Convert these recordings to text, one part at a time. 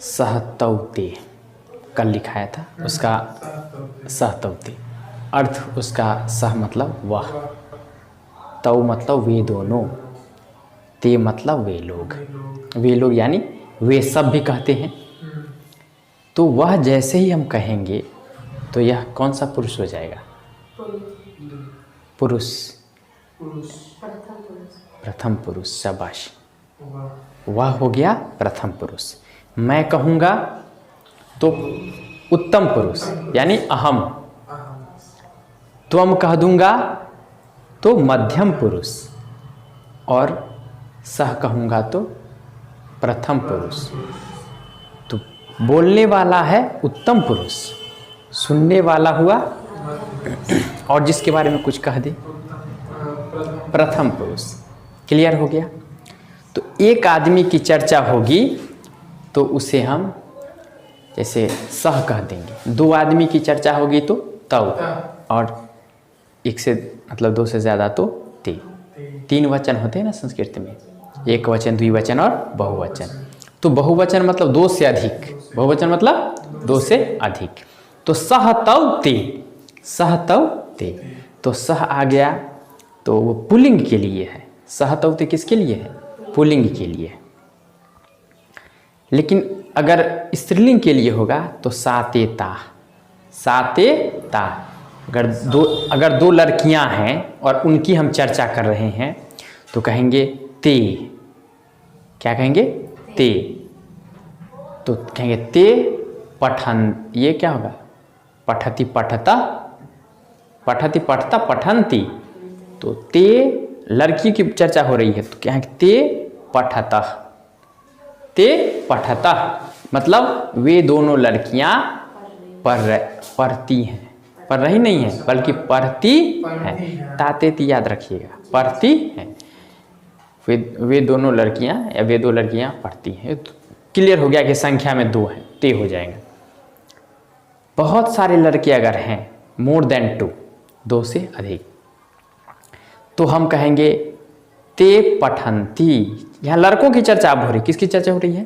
सहतौते कल लिखाया था, उसका सहतौते अर्थ उसका सह मतलब वह, तौ मतलब वे दोनों, ते मतलब वे लोग यानी वे सब भी कहते हैं। तो वह जैसे ही हम कहेंगे तो यह कौन सा पुरुष हो जाएगा? पुरुष, प्रथम पुरुष। शाबाश, वह हो गया प्रथम पुरुष। मैं कहूँगा तो उत्तम पुरुष यानी अहम। त्वम कह दूंगा तो मध्यम पुरुष, और सह कहूँगा तो प्रथम पुरुष। तो बोलने वाला है उत्तम पुरुष, सुनने वाला हुआ और जिसके बारे में कुछ कह दे प्रथम पुरुष। क्लियर हो गया? तो एक आदमी की चर्चा होगी तो उसे हम जैसे सह कह देंगे, दो आदमी की चर्चा होगी तो तौ, और एक से मतलब दो से ज़्यादा तो ते। तीन वचन होते हैं ना संस्कृत में, एक वचन, द्विवचन और बहुवचन। तो बहुवचन मतलब दो से अधिक, बहुवचन मतलब दो से अधिक। तो सह तौ ते, सह तौ ते, तो सह आ गया तो वो पुल्लिंग के लिए है। सह तौ ते किसके लिए है? पुल्लिंग के लिए। लेकिन अगर स्त्रीलिंग के लिए होगा तो साते ता, साते ता। अगर दो लड़कियां हैं और उनकी हम चर्चा कर रहे हैं तो कहेंगे ते। क्या कहेंगे? ते। तो कहेंगे ते पठन, ये क्या होगा? पठती पठता, पठती पठता पठंती। तो ते लड़की की चर्चा हो रही है तो क्या है? ते पठता, ते पठता मतलब वे दोनों लड़कियां पढ़ती हैं, पढ़ रही नहीं है बल्कि पढ़ती हैं। ताते ती याद रखिएगा, पढ़ती हैं। वे दोनों लड़कियां या वे दो लड़कियां पढ़ती हैं। तो क्लियर हो गया कि संख्या में दो हैं, ते हो जाएगा। बहुत सारे लड़के अगर हैं, मोर देन टू, दो से अधिक, तो हम कहेंगे ते पठंती। यहाँ लड़कों की चर्चा अब हो रही, किसकी चर्चा हो रही है?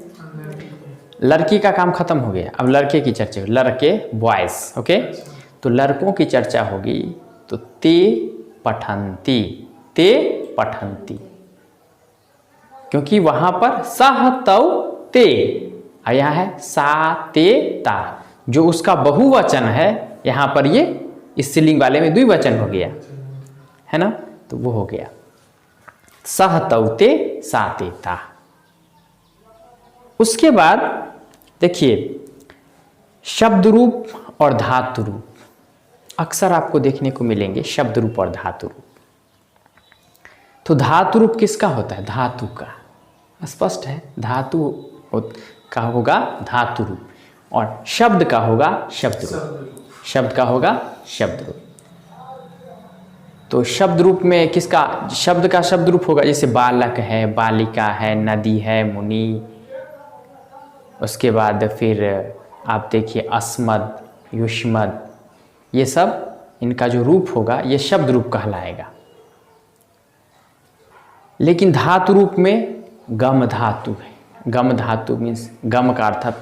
लड़की का काम खत्म हो गया, अब लड़के की चर्चा, लड़के बॉयज। ओके, तो लड़कों की चर्चा होगी तो ते पठंती, ते पठंती, क्योंकि वहां पर सह तौ ते आया है, सा ते ता। जो उसका बहुवचन है यहाँ पर ये स्त्रीलिंग वाले में द्विवचन हो गया है ना, तो वो हो गया सह तौ ते सा ते ता। उसके बाद देखिए शब्द रूप और धातु रूप अक्सर आपको देखने को मिलेंगे, शब्द रूप और धातु रूप। तो धातु रूप किसका होता है? धातु का, स्पष्ट है। धातु का होगा धातु रूप और शब्द का होगा शब्द रूप, शब्द का होगा शब्द रूप। तो शब्द रूप में किसका? शब्द का शब्द रूप होगा, जैसे बालक है, बालिका है, नदी है, मुनि। उसके बाद फिर आप देखिए अस्मद, युष्मद, ये सब इनका जो रूप होगा ये शब्द रूप कहलाएगा। लेकिन धातु रूप में गम धातु है। गम धातु मीन्स गम का अर्थ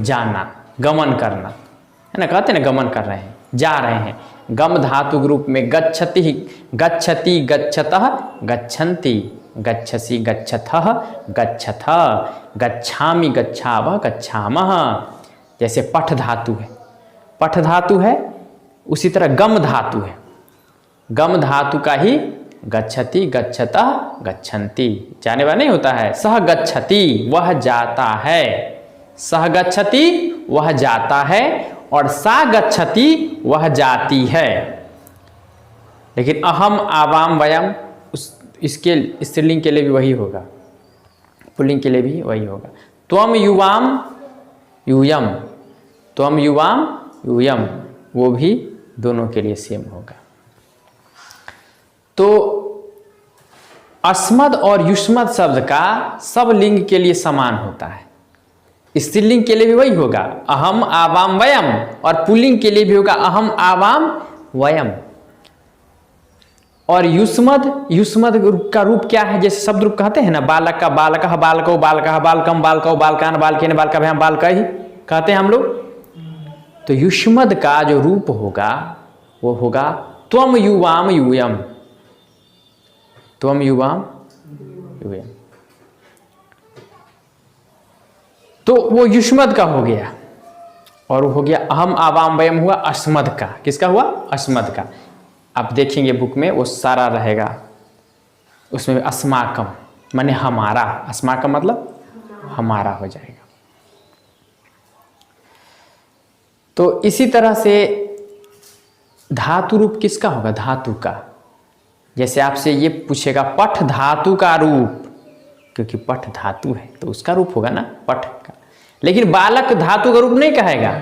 जाना, गमन करना है ना, कहते हैं ना गमन कर रहे हैं, जा रहे हैं। गम धातु रूप में गच्छति, गच्छति, गच्छतः, गच्छन्ति, गच्छसि, गच्छथः, गच्छथ, गच्छामि, गच्छावः, गच्छामः। जैसे पठ धातु है, पठ धातु है, उसी तरह गम धातु है। गम धातु का ही गच्छति, गच्छतः, गच्छन्ति, जाने वाला नहीं होता है। सह गच्छति, वह जाता है, सह गच्छति वह जाता है, और सा गच्छति वह जाती है। लेकिन अहम, आवाम, वयम इसके स्त्रीलिंग के लिए भी वही होगा, पुल्लिंग के लिए भी वही होगा। त्वम युवाम यूयम, त्वम युवाम यूयम, वो भी दोनों के लिए सेम होगा। तो अस्मद और युष्मद शब्द का सब लिंग के लिए समान होता है। स्त्रीलिंग के लिए भी वही होगा, अहम, आवाम, वयम, और पुल्लिंग के लिए भी होगा अहम, आवाम, वयम। और युष्मद, युष्मद का रूप क्या है? जैसे शब्द रूप कहते हैं ना, बालक का बालक, बालको बालक, बालकम बालको बालकान बालकेन बालकाभ्याम बालक ही कहते हैं हम लोग। तो युष्मद का जो रूप होगा वो होगा त्वम युवाम यूयम, त्वम युवाम यूयम। तो वो युष्मद का हो गया। और वो हो गया अहम आवाम वयम हुआ अस्मद का। किसका हुआ? अस्मद का। आप देखेंगे बुक में वो सारा रहेगा, उसमें अस्माकम माने हमारा, अस्माकम मतलब हमारा हो जाएगा। तो इसी तरह से धातु रूप किसका होगा? धातु का। जैसे आपसे ये पूछेगा पठ धातु का रूप, क्योंकि पठ धातु है तो उसका रूप होगा ना पठ का। लेकिन बालक धातु का रूप नहीं कहेगा,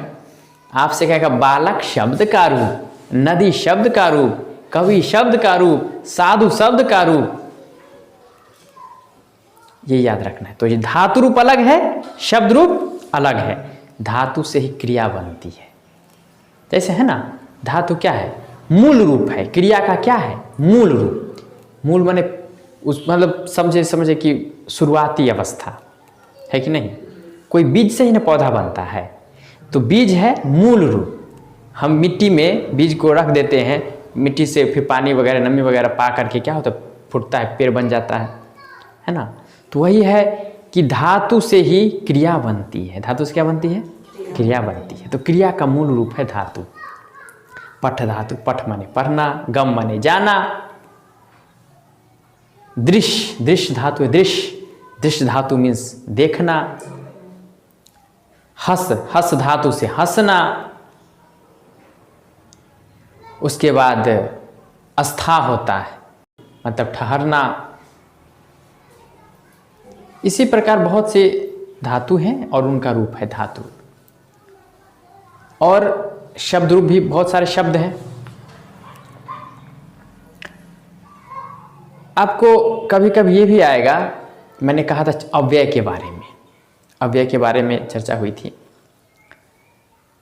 आपसे कहेगा बालक शब्द का रूप, नदी शब्द का रूप, कवि शब्द का रूप, साधु शब्द का रूप। ये याद रखना है। तो ये धातु रूप अलग है, शब्द रूप अलग है। धातु से ही क्रिया बनती है। जैसे है ना, धातु क्या है? मूल रूप है। क्रिया का क्या है? मूल रूप। मूल माने उस मतलब समझे कि शुरुआती अवस्था है कि नहीं। कोई बीज से ही ना पौधा बनता है, तो बीज है मूल रूप। हम मिट्टी में बीज को रख देते हैं, मिट्टी से फिर पानी वगैरह नमी वगैरह पा करके क्या होता है? फूटता है, पेड़ बन जाता है ना। तो वही है कि धातु से ही क्रिया बनती है। धातु से क्या बनती है? क्रिया बनती है। तो क्रिया का मूल रूप है धातु। पठ धातु, पठ माने पढ़ना, गम माने जाना। दृश्य, दृश्य धातु है दृश्य, दृश्य धातु मीन्स देखना। हस, हस धातु से हंसना। उसके बाद अस्था होता है मतलब ठहरना। इसी प्रकार बहुत से धातु हैं और उनका रूप है धातु। और शब्द रूप भी बहुत सारे शब्द हैं। आपको कभी कभी ये भी आएगा, मैंने कहा था अव्यय के बारे में, अव्यय के बारे में चर्चा हुई थी।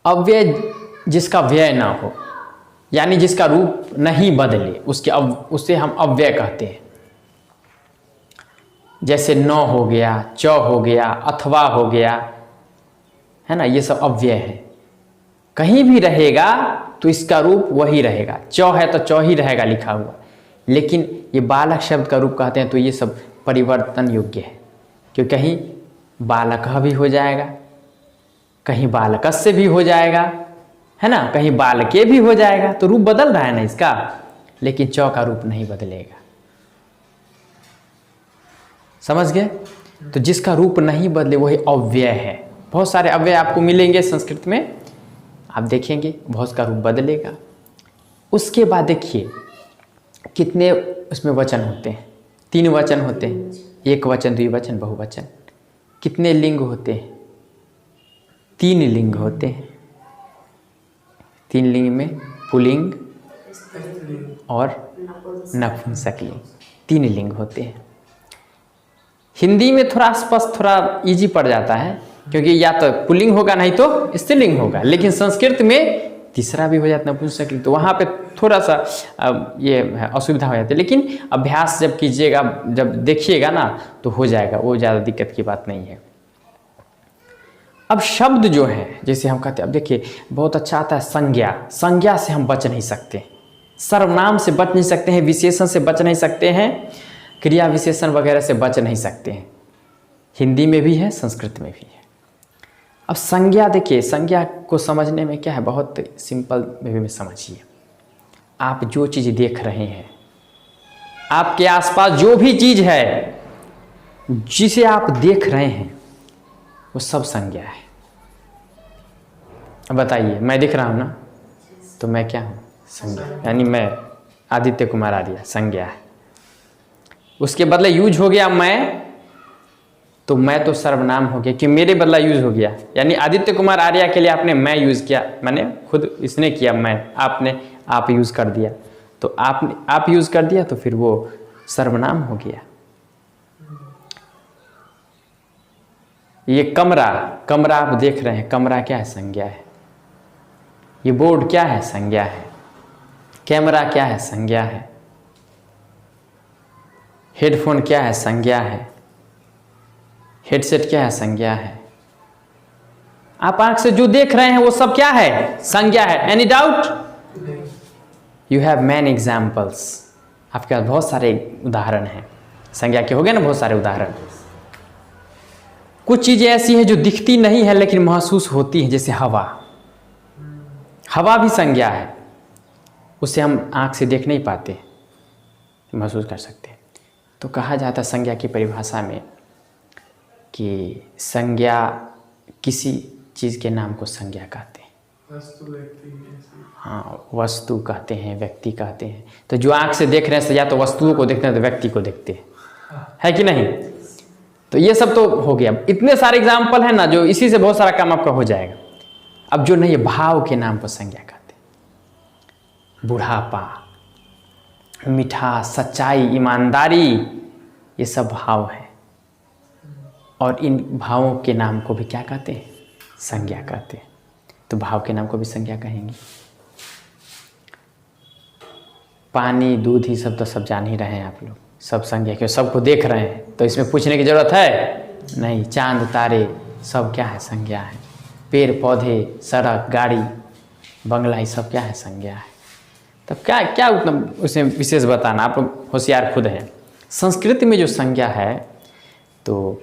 अव्यय जिसका व्यय ना हो, यानी जिसका रूप नहीं बदले, उससे हम अव्यय कहते हैं। जैसे न हो गया, च हो गया, अथवा हो गया, है ना, ये सब अव्यय है। कहीं भी रहेगा तो इसका रूप वही रहेगा। च है तो च ही रहेगा लिखा हुआ। लेकिन ये बालक शब्द का रूप कहते हैं तो ये सब परिवर्तन योग्य है, क्योंकि कहीं बालक भी हो जाएगा, कहीं बालकस्य भी हो जाएगा, है ना, कहीं बालके भी हो जाएगा। तो रूप बदल रहा है ना इसका, लेकिन च का रूप नहीं बदलेगा। समझ गए? तो जिसका रूप नहीं बदले वही अव्यय है। बहुत सारे अव्यय आपको मिलेंगे संस्कृत में, आप देखेंगे बहुत का रूप बदलेगा। उसके बाद देखिए कितने उसमें वचन होते हैं। 3 वचन होते हैं, एक वचन, द्विवचन, बहुवचन। कितने लिंग होते हैं? 3 लिंग होते हैं। 3 लिंग में पुल्लिंग और नपुंसकलिंग, 3 लिंग होते हैं। हिंदी में थोड़ा स्पष्ट, थोड़ा इजी पड़ जाता है, क्योंकि या तो पुल्लिंग होगा नहीं तो स्त्रीलिंग होगा। लेकिन संस्कृत में तीसरा भी हो जाता है नपुंसकलिंग, तो वहाँ पे थोड़ा सा ये असुविधा हो जाती है। लेकिन अभ्यास जब कीजिएगा, जब देखिएगा ना, तो हो जाएगा, वो ज़्यादा दिक्कत की बात नहीं है। अब शब्द जो है, जैसे हम कहते हैं, अब देखिए बहुत अच्छा आता है संज्ञा। संज्ञा से हम बच नहीं सकते, सर्वनाम से बच नहीं सकते हैं, विशेषण से बच नहीं सकते हैं, क्रिया विशेषण वगैरह से बच नहीं सकते हैं। हिंदी में भी है, संस्कृत में भी है। अब संज्ञा देखिए, संज्ञा को समझने में क्या है, बहुत सिंपल वे में समझिए। आप जो चीज़ देख रहे हैं, आपके आसपास जो भी चीज़ है जिसे आप देख रहे हैं, वो सब संज्ञा है। अब बताइए, मैं दिख रहा हूँ ना, तो मैं क्या हूँ? संज्ञा। यानी मैं आदित्य कुमार आर्य, संज्ञा है। उसके बदले यूज हो गया मैं, तो मैं तो सर्वनाम हो गया कि मेरे बदला यूज हो गया। यानी आदित्य कुमार आर्य के लिए आपने मैं यूज किया, मैंने खुद इसने किया, मैं, आपने आप यूज कर दिया, तो आपने आप यूज कर दिया, तो फिर वो सर्वनाम हो गया। ये कमरा, कमरा आप देख रहे हैं, कमरा क्या है? संज्ञा है। ये बोर्ड क्या है? संज्ञा है। कैमरा क्या है? संज्ञा है। हेडफोन क्या है? संज्ञा है। हेडसेट क्या है? संज्ञा है। आप आंख से जो देख रहे हैं वो सब क्या है? संज्ञा है। Any doubt? You have many examples. आपके पास बहुत सारे उदाहरण हैं संज्ञा के, हो गए ना बहुत सारे उदाहरण। कुछ चीजें ऐसी हैं जो दिखती नहीं है लेकिन महसूस होती हैं, जैसे हवा। हवा भी संज्ञा है, उसे हम आंख से देख नहीं पाते, महसूस कर सकते हैं। तो कहा जाता है संज्ञा की परिभाषा में कि संज्ञा किसी चीज़ के नाम को संज्ञा कहते हैं। वस्तु, व्यक्ति, हाँ, वस्तु कहते हैं, व्यक्ति कहते हैं। तो जो आंख से देख रहे हैं या तो वस्तुओं को देखते हैं तो व्यक्ति को देखते हैं, है कि नहीं? तो ये सब तो हो गया। इतने सारे एग्जाम्पल हैं ना, जो इसी से बहुत सारा काम आपका हो जाएगा। अब जो नहीं, भाव के नाम पर संज्ञा कहते हैं। बुढ़ापा, मिठास, सच्चाई, ईमानदारी, ये सब भाव है। और इन भावों के नाम को भी क्या कहते हैं? संज्ञा कहते हैं। तो भाव के नाम को भी संज्ञा कहेंगे। पानी, दूध, ही सब तो सब जान ही रहे हैं आप लोग, सब संज्ञा क्यों, सबको देख रहे हैं तो इसमें पूछने की जरूरत है नहीं। चांद, तारे, सब क्या है? संज्ञा है। पेड़ पौधे, सड़क, गाड़ी, बंगला, ये सब क्या है? संज्ञा है। तब क्या क्या उतना उसमें विशेष बताना, आप लोग होशियार खुद हैं। संस्कृत में जो संज्ञा है, तो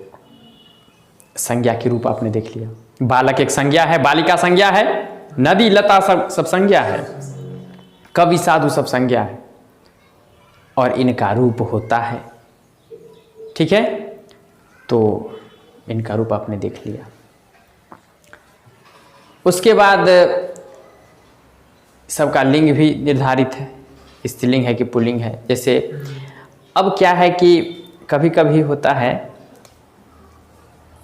संज्ञा के रूप आपने देख लिया। बालक एक संज्ञा है, बालिका संज्ञा है, नदी, लता सब संज्ञा है, कवि, साधु सब संज्ञा है, और इनका रूप होता है। ठीक है, तो इनका रूप आपने देख लिया। उसके बाद सबका लिंग भी निर्धारित है, स्त्रीलिंग है कि पुल्लिंग है। जैसे अब क्या है कि कभी कभी होता है,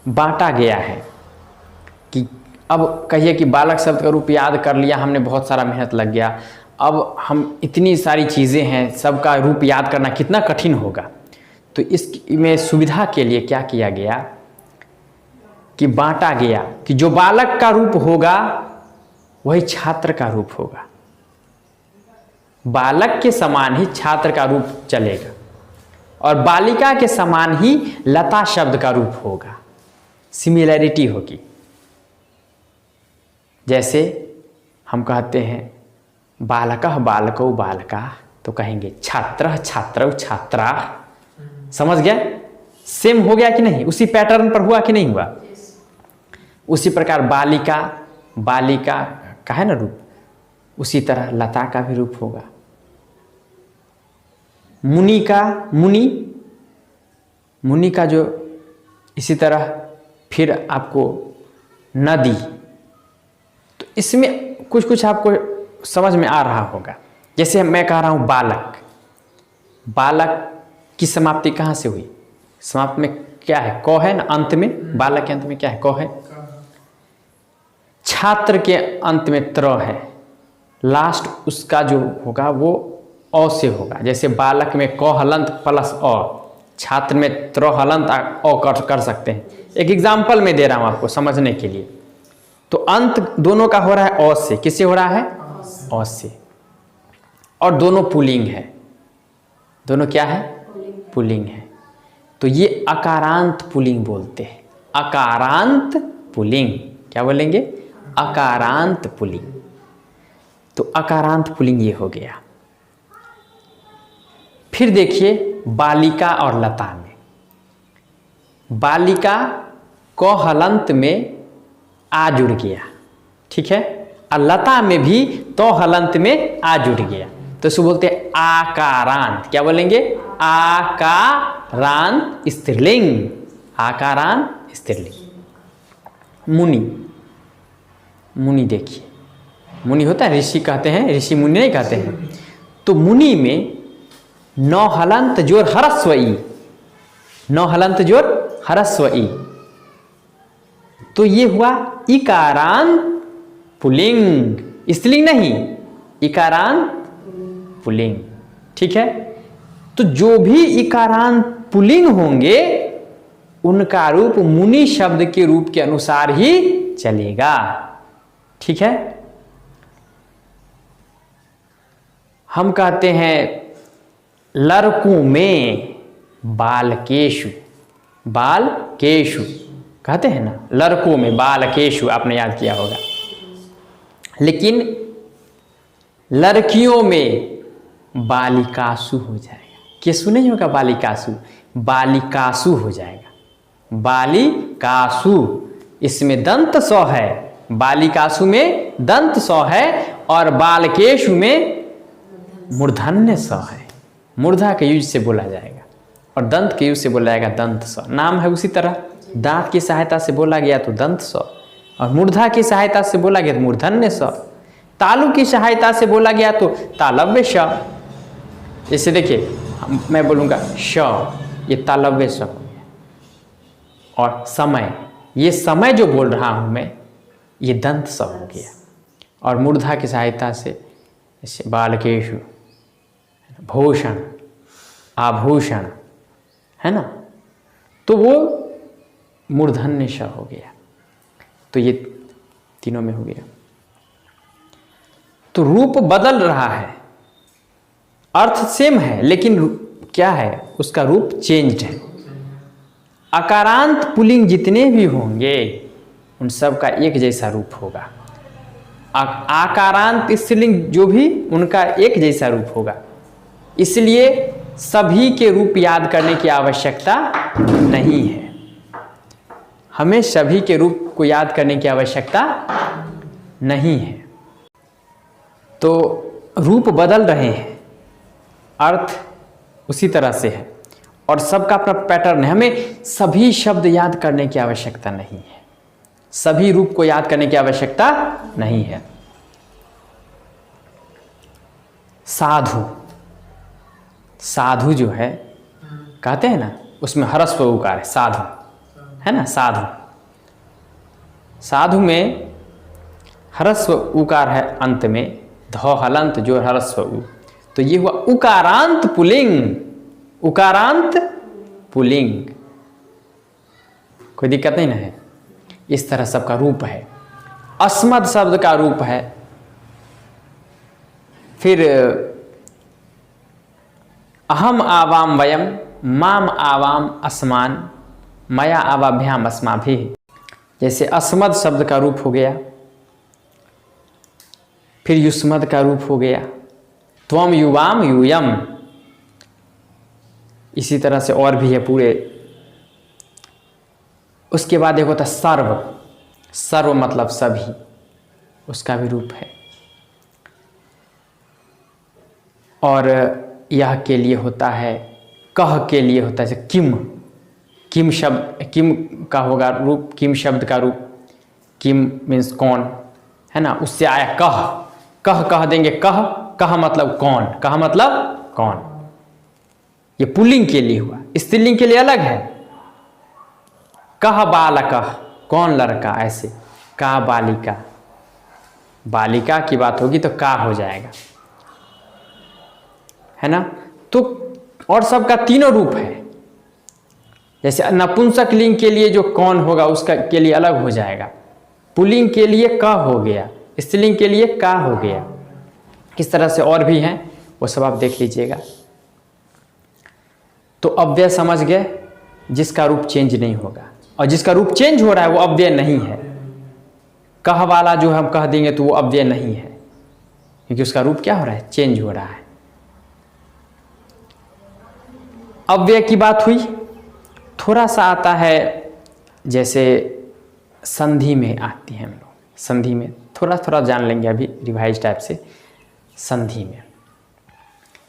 बांटा गया है कि अब कहिए कि बालक शब्द का रूप याद कर लिया हमने, बहुत सारा मेहनत लग गया। अब हम इतनी सारी चीज़ें हैं, सबका रूप याद करना कितना कठिन होगा। तो इसमें सुविधा के लिए क्या किया गया कि बांटा गया कि जो बालक का रूप होगा वही छात्र का रूप होगा। बालक के समान ही छात्र का रूप चलेगा, और बालिका के समान ही लता शब्द का रूप होगा। सिमिलैरिटी होगी। जैसे हम कहते हैं बालकः बालको बालका, तो कहेंगे छात्रः छात्रौ छात्रा। समझ गया? सेम हो गया कि नहीं? उसी पैटर्न पर हुआ कि नहीं हुआ? उसी प्रकार बालिका, बालिका का है ना रूप, उसी तरह लता का भी रूप होगा। मुनि का, मुनि, मुनि का जो इसी तरह, फिर आपको नदी। तो इसमें कुछ कुछ आपको समझ में आ रहा होगा। जैसे मैं कह रहा हूं बालक, बालक की समाप्ति कहाँ से हुई? समाप्ति में क्या है? क है ना अंत में, बालक के अंत में क्या है? क है। छात्र के अंत में त्र है, लास्ट उसका जो होगा वो अ से होगा। जैसे बालक में क हलंत प्लस अ, छात्र में त्र हलंत अ कर सकते हैं। एक एग्जाम्पल में दे रहा हूं आपको समझने के लिए। तो अंत दोनों का हो रहा है अ से। किससे हो रहा है? अ से। और दोनों पुल्लिंग है। दोनों क्या है? पुल्लिंग है। तो ये अकारांत पुल्लिंग बोलते हैं। अकारांत पुल्लिंग, क्या बोलेंगे? अकारांत पुल्लिंग। तो अकारांत पुल्लिंग ये हो गया। फिर देखिए बालिका और लता में, बालिका क हलंत में आ जुड़ गया, ठीक है, और लता में भी तो हलंत में आ जुड़ गया। तो इसको बोलते हैं आकारांत। क्या बोलेंगे? आकारांत स्त्रीलिंग, आकारांत स्त्रीलिंग। मुनि, मुनि देखिए, मुनि होता है, ऋषि कहते हैं, ऋषि मुनि नहीं कहते हैं। तो मुनि में नौ हलंत जोर हरस्व ई, नौ हलंत जोर हरस्व ई। तो ये हुआ इकारांत पुल्लिंग, स्त्रीलिंग नहीं, इकारांत पुल्लिंग। ठीक है, तो जो भी इकारांत पुल्लिंग होंगे उनका रूप मुनि शब्द के रूप के अनुसार ही चलेगा। ठीक है, हम कहते हैं लड़कों में बालकेषु, बालकेषु कहते हैं ना, लड़कों में बालकेषु, आपने याद किया होगा। लेकिन लड़कियों में बालिकासु हो जाएगा। केसु नहीं होगा, बालिकासु, बालिकासु हो जाएगा। बालिकासु, इसमें दंत स है, बालिकासु में दंत स है, और बालकेषु में मूर्धन्य स है। मूर्धा के यूज से बोला जाएगा और दंत के यूज से बोला जाएगा दंत स। नाम है उसी तरह, दांत की सहायता से बोला गया तो दंत स, और मूर्धा की सहायता से बोला गया तो मूर्धन्य स। तालु की सहायता से बोला गया तो तालव्य श। जैसे देखिए, मैं बोलूँगा श, ये तालव्य श हो गया। और समय, ये समय जो बोल रहा हूँ मैं, ये दंत स हो गया। और मूर्धा की सहायता से जैसे बालकेषु, भूषण, आभूषण, है ना, तो वो मूर्धन्य श हो गया। तो ये तीनों में हो गया। तो रूप बदल रहा है, अर्थ सेम है, लेकिन क्या है, उसका रूप चेंज्ड है। अकारांत पुल्लिंग जितने भी होंगे उन सब का एक जैसा रूप होगा। आकारांत स्त्रीलिंग जो भी, उनका एक जैसा रूप होगा। इसलिए सभी के रूप याद करने की आवश्यकता नहीं है। हमें सभी के रूप को याद करने की आवश्यकता नहीं है। तो रूप बदल रहे हैं, अर्थ उसी तरह से है, और सबका अपना पैटर्न है। हमें सभी शब्द याद करने की आवश्यकता नहीं है, सभी रूप को याद करने की आवश्यकता नहीं है। साधु, साधु जो है कहते हैं ना, उसमें ह्रस्व उकार है, साधु है ना। साधु, साधु में ह्रस्व उकार है अंत में, ध हलंत जो ह्रस्व उ, तो ये हुआ उकारांत पुल्लिंग। उकारांत पुल्लिंग, कोई दिक्कत नहीं ना है। इस तरह सबका रूप है। अस्मद शब्द का रूप है। फिर अहम आवाम वयम, माम आवाम अस्मान, मया आवाभ्याम अस्माभिः। जैसे अस्मद शब्द का रूप हो गया, फिर युष्मद का रूप हो गया, त्वम युवाम यूयम। इसी तरह से और भी है पूरे। उसके बाद एक होता है सर्व, सर्व मतलब सभी, उसका भी रूप है। और यह के लिए होता है, कह के लिए होता है जैसे किम, किम शब्द, किम का होगा रूप, किम शब्द का रूप, किम मीन्स कौन, है ना। उससे आया कह, कह कह देंगे, कह, कह मतलब कौन, कह मतलब कौन। ये पुल्लिंग के लिए हुआ, स्त्रीलिंग के लिए अलग है। कह बालकः, कौन लड़का, ऐसे। का बालिका, बालिका की बात होगी तो का हो जाएगा, है ना। तो और सबका तीनों रूप है। जैसे नपुंसक लिंग के लिए जो कौन होगा उसका के लिए अलग हो जाएगा, पुल्लिंग के लिए क हो गया, स्त्रीलिंग के लिए का हो गया। किस तरह से और भी हैं वो सब आप देख लीजिएगा। तो अव्यय समझ गए, जिसका रूप चेंज नहीं होगा, और जिसका रूप चेंज हो रहा है वो अव्यय नहीं है। कह वाला जो हम कह देंगे तो वो अव्यय नहीं है, क्योंकि उसका रूप क्या हो रहा है, चेंज हो रहा है। अव्यय की बात हुई। थोड़ा सा आता है, जैसे संधि में आती है, हम लोग संधि में थोड़ा थोड़ा जान लेंगे अभी रिवाइज टाइप से। संधि में,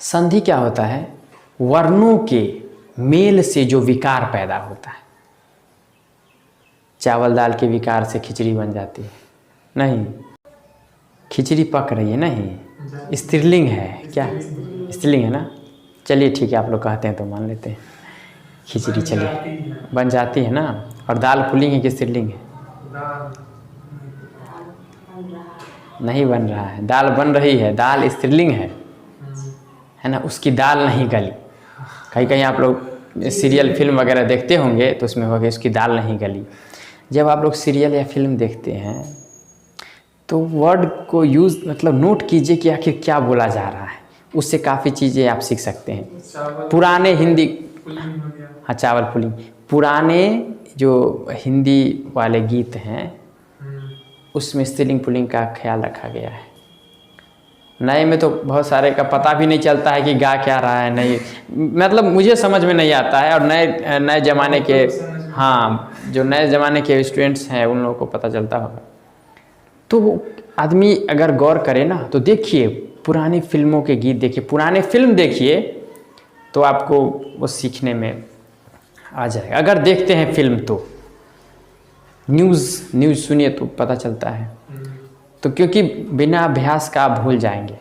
संधि क्या होता है, वर्णों के मेल से जो विकार पैदा होता है। चावल दाल के विकार से खिचड़ी बन जाती है, नहीं, खिचड़ी पक रही है, नहीं, स्त्रीलिंग है क्या, स्त्रीलिंग है ना। चलिए ठीक है, आप लोग कहते हैं तो मान लेते हैं, खिचड़ी चलिए बन जाती है ना। और दाल पुल्लिंग है कि स्त्रीलिंग है, नहीं बन रहा है, दाल बन रही है, दाल स्त्रीलिंग है ना। उसकी दाल नहीं गली। कहीं कहीं आप लोग सीरियल फिल्म वगैरह देखते होंगे तो उसमें होगा उसकी दाल नहीं गली। जब आप लोग सीरियल या फिल्म देखते हैं तो वर्ड को यूज़ मतलब नोट कीजिए कि आखिर क्या बोला जा रहा है, उससे काफ़ी चीज़ें आप सीख सकते हैं। पुराने हिंदी पुल्लिंग हो गया। हाँ, चावल पुलिंग। पुराने जो हिंदी वाले गीत हैं उसमें स्त्रीलिंग पुल्लिंग का ख्याल रखा गया है। नए में तो बहुत सारे का पता भी नहीं चलता है कि गा क्या रहा है, नहीं मतलब मुझे समझ में नहीं आता है। और नए ज़माने के, हाँ, जो नए ज़माने के स्टूडेंट्स हैं उन लोगों को पता चलता होगा। तो आदमी अगर गौर करे ना तो देखिए पुरानी फिल्मों के गीत देखिए, पुराने फिल्म देखिए तो आपको वो सीखने में आ जाएगा। अगर देखते हैं फिल्म तो न्यूज़ सुनिए तो पता चलता है। तो क्योंकि बिना अभ्यास का आप भूल जाएंगे,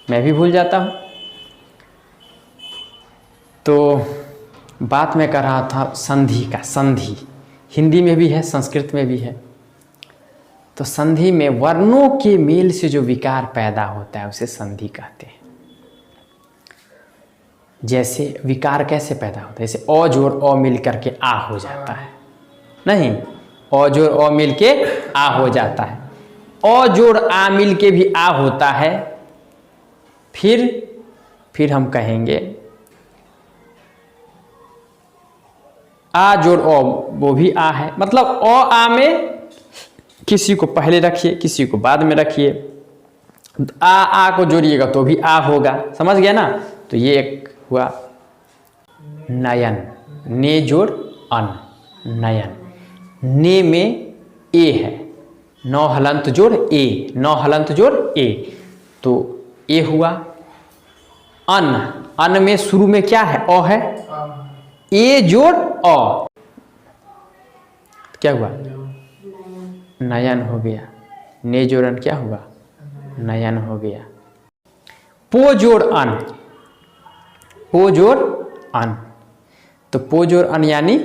मैं भी भूल जाता हूँ। तो बात मैं कर रहा था संधि का। संधि हिंदी में भी है, संस्कृत में भी है। तो संधि में वर्णों के मेल से जो विकार पैदा होता है उसे संधि कहते हैं। जैसे विकार कैसे पैदा होता है, जैसे अ जोड़ अ मिल करके आ हो जाता है, नहीं, अ जोड़ अ मिल के आ हो जाता है। अ जोड़ आ मिल के भी आ होता है। फिर हम कहेंगे आ जोड़ अ, वो भी आ है। मतलब अ आ में किसी को पहले रखिए, किसी को बाद में रखिए, आ को जोड़िएगा तो भी आ होगा। समझ गया ना। तो ये एक हुआ नयन, ने जोड़ अन, नयन। ने में ए है, नौ हलंत जोड़ ए, नौ हलंत जोड़ ए, तो ए हुआ। अन, अन में शुरू में क्या है, अ है, ए जोड़ अ, क्या हुआ, नयन हो गया। ने जोड़ अन क्या हुआ, नयन हो गया। पो जोड़ अन, पो जोड़ अन, तो पो जोड़ अन यानी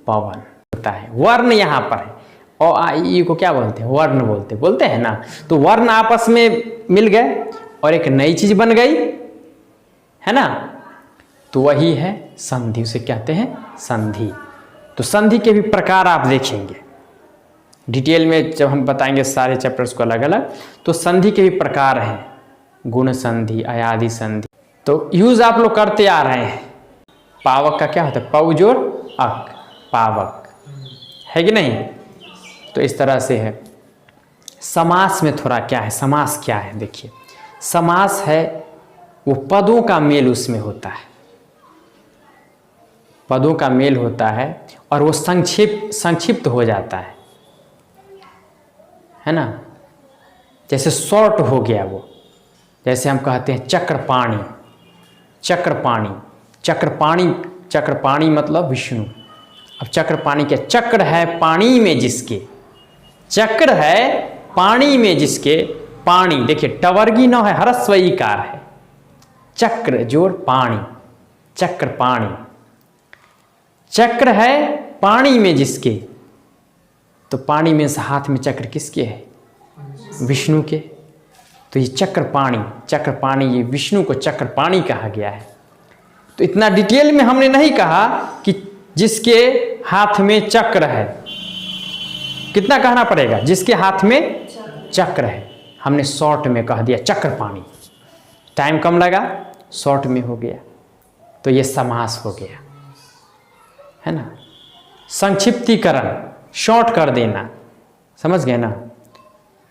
पवन होता है। वर्ण यहाँ पर है, अ आ इ ई को क्या बोलते हैं, वर्ण बोलते हैं ना। तो वर्ण आपस में मिल गए और एक नई चीज बन गई, है ना। तो वही है संधि, उसे कहते हैं संधि। तो संधि के भी प्रकार आप देखेंगे डिटेल में जब हम बताएंगे सारे चैप्टर्स को अलग अलग। तो संधि के भी प्रकार हैं, गुण संधि, अयादि संधि। तो यूज आप लोग करते आ रहे हैं। पावक का क्या होता है, पौ जोड़ अक, पावक, है कि नहीं। तो इस तरह से है। समास में थोड़ा क्या है, समास क्या है देखिए। समास है वो पदों का मेल उसमें होता है, पदों का मेल होता है और वो संक्षिप्त हो जाता है ना। जैसे शॉर्ट हो गया वो, जैसे हम कहते हैं चक्रपाणी, चक्रपाणी, चक्रपाणी, चक्रपाणी मतलब विष्णु। अब चक्रपाणी क्या, चक्र है पानी में जिसके, चक्र है पानी में जिसके, पानी देखिए टवर्गी न है, ह्रस्व ईकार है, चक्र जोड़ पानी, चक्र पाणी। चक्र है पानी में जिसके, तो पानी में से हाथ में चक्र किसके है, विष्णु के। तो ये चक्रपाणी, चक्रपाणी, ये विष्णु को चक्रपाणी कहा गया है। तो इतना डिटेल में हमने नहीं कहा कि जिसके हाथ में चक्र है, कितना कहना पड़ेगा, जिसके हाथ में चक्र है। हमने शॉर्ट में कह दिया चक्रपाणी, टाइम कम लगा, शॉर्ट में हो गया। तो ये समास हो गया, है ना। संक्षिप्तीकरण, शॉर्ट कर देना, समझ गए ना।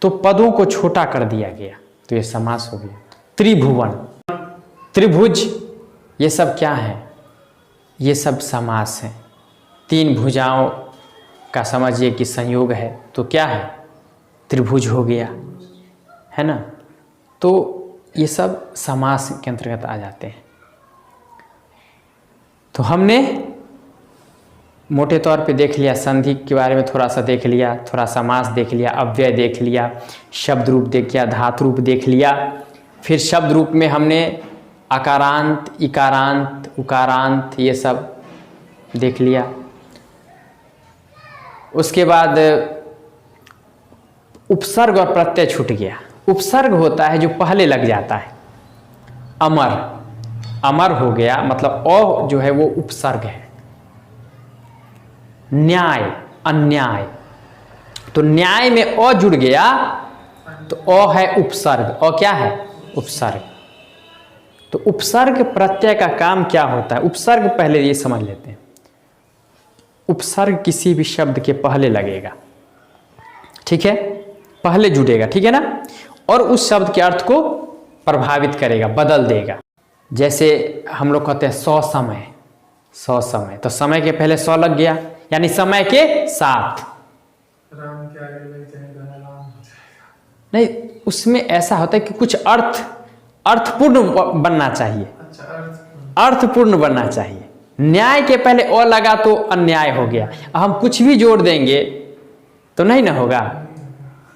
तो पदों को छोटा कर दिया गया, तो ये समास हो गया। त्रिभुवन, त्रिभुज, ये सब क्या है, ये सब समास है। तीन भुजाओं का समझिए कि संयोग है, तो क्या है, त्रिभुज हो गया, है ना। तो ये सब समास के अंतर्गत आ जाते हैं। तो हमने मोटे तौर पे देख लिया, संधि के बारे में थोड़ा सा देख लिया, थोड़ा समास देख लिया, अव्यय देख लिया, शब्द रूप देख लिया, धातु रूप देख लिया। फिर शब्द रूप में हमने अकारांत, इकारांत, उकारांत ये सब देख लिया। उसके बाद उपसर्ग और प्रत्यय छूट गया। उपसर्ग होता है जो पहले लग जाता है, अमर, अमर हो गया, मतलब अ जो है वो उपसर्ग है। न्याय, अन्याय, तो न्याय में अ जुड़ गया तो अ है उपसर्ग, अ क्या है, उपसर्ग। तो उपसर्ग प्रत्यय का काम क्या होता है? उपसर्ग पहले ये समझ लेते हैं। उपसर्ग किसी भी शब्द के पहले लगेगा, ठीक है, पहले जुड़ेगा, ठीक है ना, और उस शब्द के अर्थ को प्रभावित करेगा, बदल देगा। जैसे हम लोग कहते हैं सौ समय, सौ समय, तो समय के पहले सौ लग गया, यानी समय के साथ। राम के आगे लग जाएगा राम हो जाएगा। नहीं, उसमें ऐसा होता है कि कुछ अर्थपूर्ण बनना चाहिए। अच्छा, अर्थपूर्ण बनना चाहिए। न्याय के पहले ओ लगा तो अन्याय हो गया। हम कुछ भी जोड़ देंगे तो नहीं ना होगा,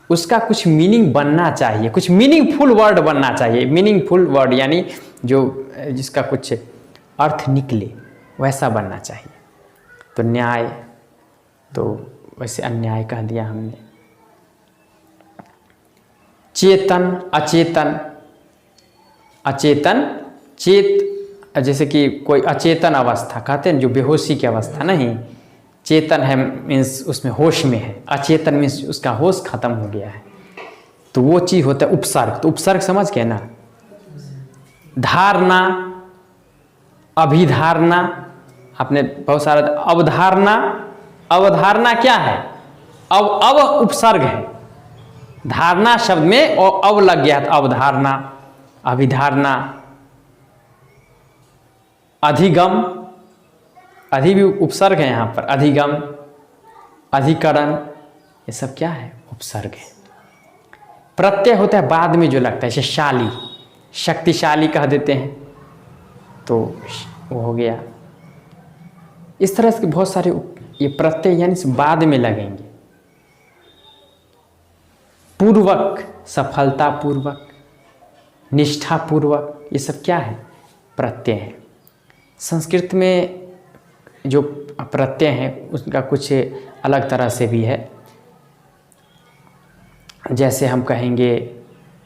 उसका कुछ मीनिंग बनना चाहिए, कुछ मीनिंगफुल वर्ड बनना चाहिए। मीनिंगफुल वर्ड यानी जो जिसका कुछ अर्थ निकले वैसा बनना चाहिए। तो न्याय, तो वैसे अन्याय कह दिया हमने। चेतन, अचेतन, अचेतन, चेत, जैसे कि कोई अचेतन अवस्था कहते हैं, जो बेहोशी की अवस्था नहीं, चेतन है मीन्स उसमें होश में है, अचेतन मीन्स उसका होश खत्म हो गया है, तो वो चीज़ होता है उपसर्ग। तो उपसर्ग समझ गए ना। धारणा, अभिधारणा, आपने बहुत सारा, अवधारणा, अवधारणा क्या है? अब उपसर्ग है, धारणा शब्द में अब लग गया, तो अवधारणा, अभिधारणा, अधिगम, अधि भी उपसर्ग है यहाँ पर, अधिगम, अधिकरण, ये सब क्या है? उपसर्ग है। प्रत्यय होता है बाद में जो लगता है, जैसे शाली, शक्तिशाली कह देते हैं, तो वो हो गया। इस तरह से बहुत सारे ये प्रत्यय यानी बाद में लगेंगे। पूर्वक, सफलतापूर्वक, निष्ठापूर्वक, ये सब क्या है? प्रत्यय है। संस्कृत में जो प्रत्यय हैं उसका कुछ अलग तरह से भी है। जैसे हम कहेंगे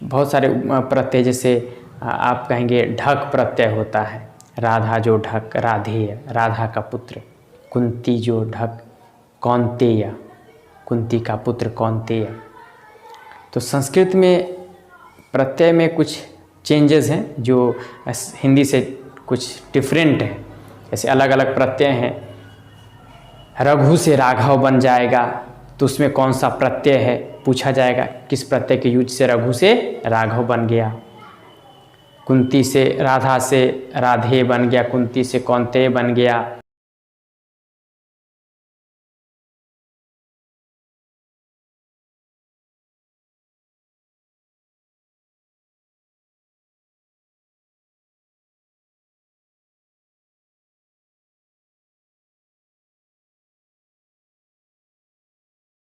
बहुत सारे प्रत्यय, जैसे आप कहेंगे ढक प्रत्यय होता है, राधा जो ढक, राधेय, राधा का पुत्र, कुंती जो ढक, कौन्तेय, कुंती का पुत्र कौन्तेय। तो संस्कृत में प्रत्यय में कुछ चेंजेस हैं जो हिंदी से कुछ डिफरेंट है। जैसे अलग अलग प्रत्यय हैं। रघु से राघव बन जाएगा, तो उसमें कौन सा प्रत्यय है पूछा जाएगा, किस प्रत्यय के यूज से रघु से राघव बन गया। कुंती से, राधा से राधे बन गया, कुंती से कौन्तेय बन गया।